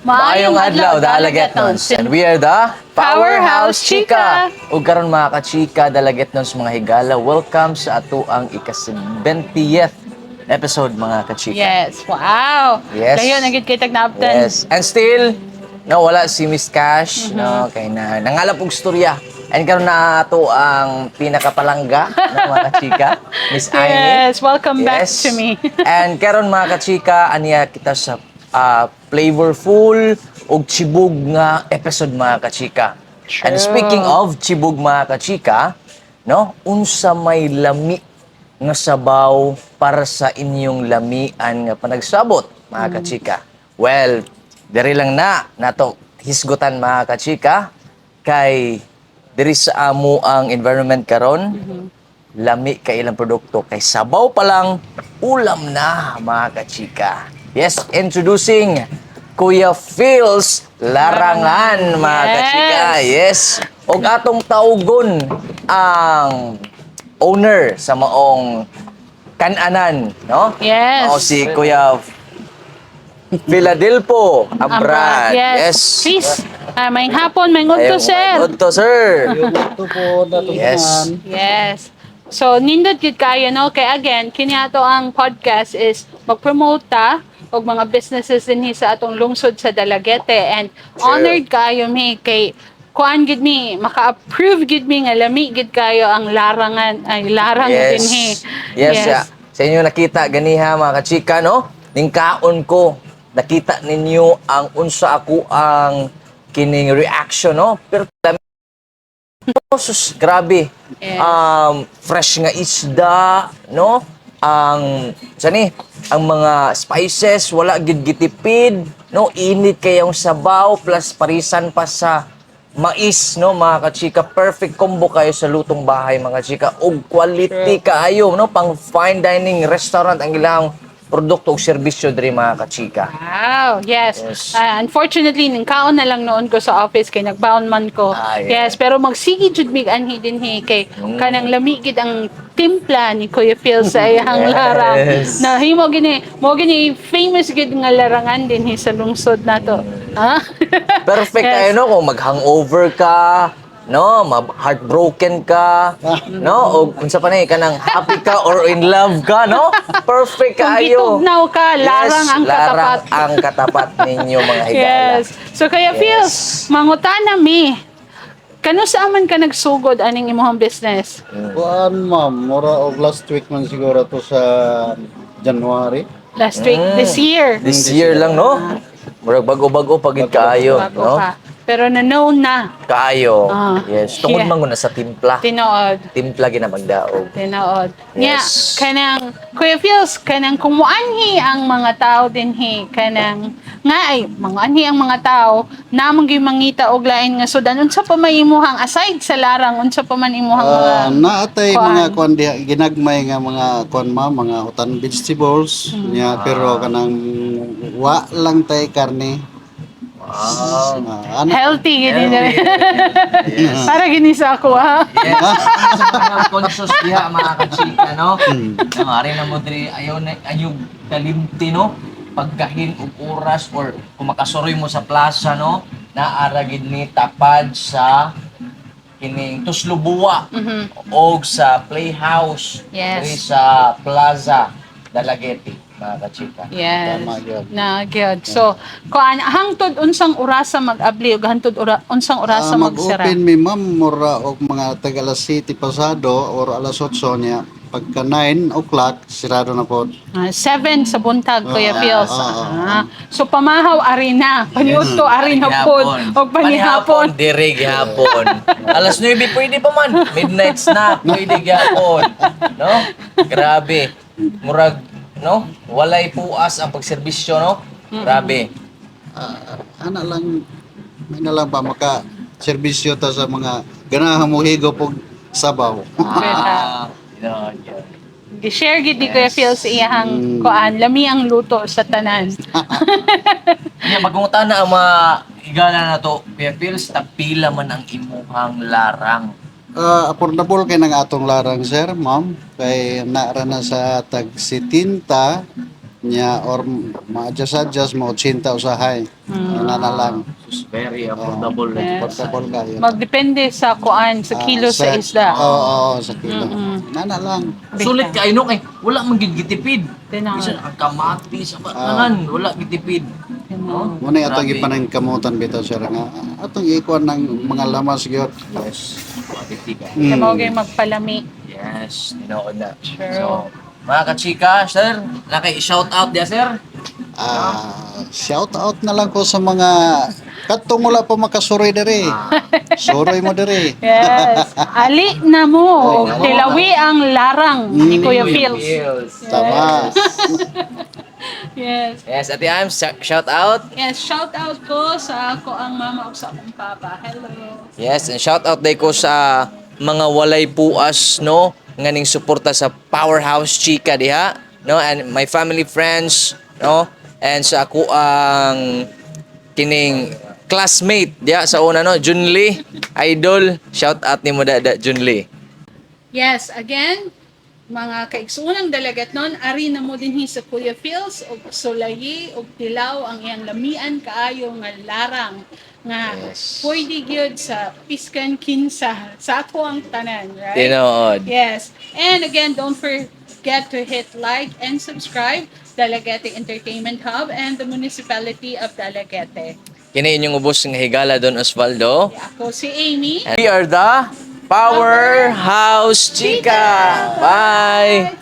Maayong adlaw, Dalagetnons. And we are the Powerhouse Chika. Ug karon mga ka-chika, Dalagetnons mga higala, welcome sa ato ang ika-70th episode mga ka-chika. Yes, wow. Yes. Layo na gid kay tagnaptan. Yes. And still, wala si Miss Cash, kay nangalap og storya. And karon na ato ang pinakapalangga mga ka-chika, Miss Aimee. Yes, welcome back to me. And karon mga ka-chika, aniya kita sa flavorful ug chibog nga episode mga ka-chika. And speaking of chibog mga ka-chika, unsa may lami nga sabaw para sa inyong lamian nga panagsabot mga ka-chika? Well, diri lang nato hisgutan mga ka-chika kay diri sa amo ang environment karon. Lami kay ilang produkto kay sabaw pa lang ulam na mga ka-chika. Yes, introducing Kuya Phil's Larangan mga ka-chika. Yes. Og atong taugon ang owner sa maong kananan, no? Yes. O si Kuya Philadelpo Abran. Yes. Please, may hapon, may ngunto, sir. Ngunto, sir. Ito po Yes. Yes. So, nindot gid kayo, no? Kaya again, kiniato ang podcast is mag-promote ta og mga businesses din sa atong lungsod sa Dalagete. And honored kayo mi kay kuan gid mi, maka-approve gid mi nga lami gid kayo ang larangan, ay larang din hi. Yes. Sa inyo nakita ganiha mga ka-chika, no? Ning kaon ko, nakita ninyo ang unsa ako ang kining reaction, no? Pero sus, grabe. Yes. Fresh nga isda, no? Ang mga spices, wala gid gitipid, no? Init kayong sabaw plus parisan pa sa mais, no? Mga ka-chika, perfect combo kayo sa lutong bahay, mga ka-chika. Og quality kaayo, no? Pang fine dining restaurant ang ilang produkto o serbisyo diri mga ka-chika. Wow, yes. Yes. Unfortunately, ningkaon na lang noon ko sa office kay nagbaon man ko. Yes. Yes, pero magsigi jud mig anhi din hi kay kanang lami gid ang timpla ni Kuya Phil sa iyang larang. Na himo gini famous gid nga larangan din hi sa lungsod nato. Ha? Perfect Yes. kayo, no? Kung mag-hangover ka, no? Heartbroken ka, no? O unsa pa na kanang happy ka or in love ka, no? Perfect Kung kayo. gitugnaw ka, larang ang katapat. Larang ang katapat ninyo mga higala. Yes. So kaya Phil, mangutana mi. Kano sa aman ka nagsugod aning imong business? Kuan ma'am, mura of last week man siguro to sa January. Last week, this year. This year lang, no? Murag bago-bago pagid kaayo, Bago no? pa. Pero na-known na. Kaayo. Yes. Tungod Yeah. man na sa timpla. Tinood. Timpla ginamagdaog. Tinood. Nya, Yes. kanang, Kuya Phils, kanang kumuanhi ang mga tao din kanang, manguanhi ang mga tao, namang mangita og lain nga sudan. Unsa pa may imuhang, aside sa larang, unsa pa man imuhang mga, Naatay kuan. mga kuan diha ginagmay nga mga kuan ma'am, mga utan vegetables niya pero kanang wa lang tay karne. Ana healthy, gini na. Para gini sa ako, ha? Yes. Sa mga conscious diha mga ka-chika, no? Ari na mo diri ayaw kalimti, no? Paggahin og oras or kung makasuroy mo sa plaza, no? Naara gid ni tapad sa kining Tuslubuwa o sa Playhouse Yes. diri sa Plaza Dalagete mga ka-chika. Yes. Tama gyud. Na gyud. So, kuan hangtod unsang orasa mag-abli ug hangtod unsang orasa magsara. Mag-open mi ma'am mura og mga tag alas 7 pasado or alas 8 niya. Pagka 9 o'clock sirado na po. 7 sa buntag, Kuya Ah, Phils. ah, So, pamahaw ari na. Paniudto ari na pod. Og panihapon. Dire gihapon. Alas 9 pwede pa man. Midnight snack pwede gihapon. No? Grabe. Murag, no? Walay puas ang pagserbisyo, no? Grabe. Ana lang may na lang ba maka serbisyo ta sa mga ganahan mo higop og sabaw. Yun, yun. Gi-share gid ni Kuya Phils sa iyang kuan, lami ang luto sa tanan. Kaya magungutan na ang mga higala na to, Kuya Phils, tapila man ang imuhang larang. Affordable kay nang atong larang sir, ma'am. Kay naara na sa tag 70 Nya or ma-adjust mo 80 usahay. Yan na lang. Very affordable. Yes. Portable ka yun. Magdepende sa kuan, sa kilo sa isda. Oo, sa kilo. Yan na lang. Sulit ka no kay wala man gid gitipid. Tinaw. Bisan ang kamati sa batanan, wala gitipid. No? Muna atong Grabe. ipanang kamutan bitaw sir nga atong ikuan ng mga lamas gyud. Yes. Quality ka. Kaya mo magpalami. Yes, tinood na. Sure. So, mga kachika, sir, naki-shout out dia, sir. Shout out na lang ko sa mga katong wala pa makasuroy diri. Suroy mo diri. Yes. Ali na mo. Tilawi ang larang ni Kuya Phils. Tama. Yes. Yes, Ate Am, shout out. Yes, shout out ko sa ako ang mama ug sa akong papa. Hello. Yes, and shout out day ko sa mga walay puas, no? Nganing suporta sa Powerhouse Chika diha, no? And my family friends, no? And sa ako ang kining classmate diha sa una, no? Junli, idol. Shout out ni mo dada Junli. Yes, again, mga kaigsuunang dalagat nun, ari na mo din sa Kuya Phils, o sulayi, o tilaw, ang iyang lamian kaayo nga larang, nga pwede gyud sa piskan kinsa, sa ako ang tanan, right? Tinood. Yes. And again, don't forget to hit like and subscribe, Dalagete Entertainment Hub and the Municipality of Dalagete. Kini inyong ubos nga higala Don Osvaldo. Ako si Amy. And we are the Powerhouse Chika. Bye.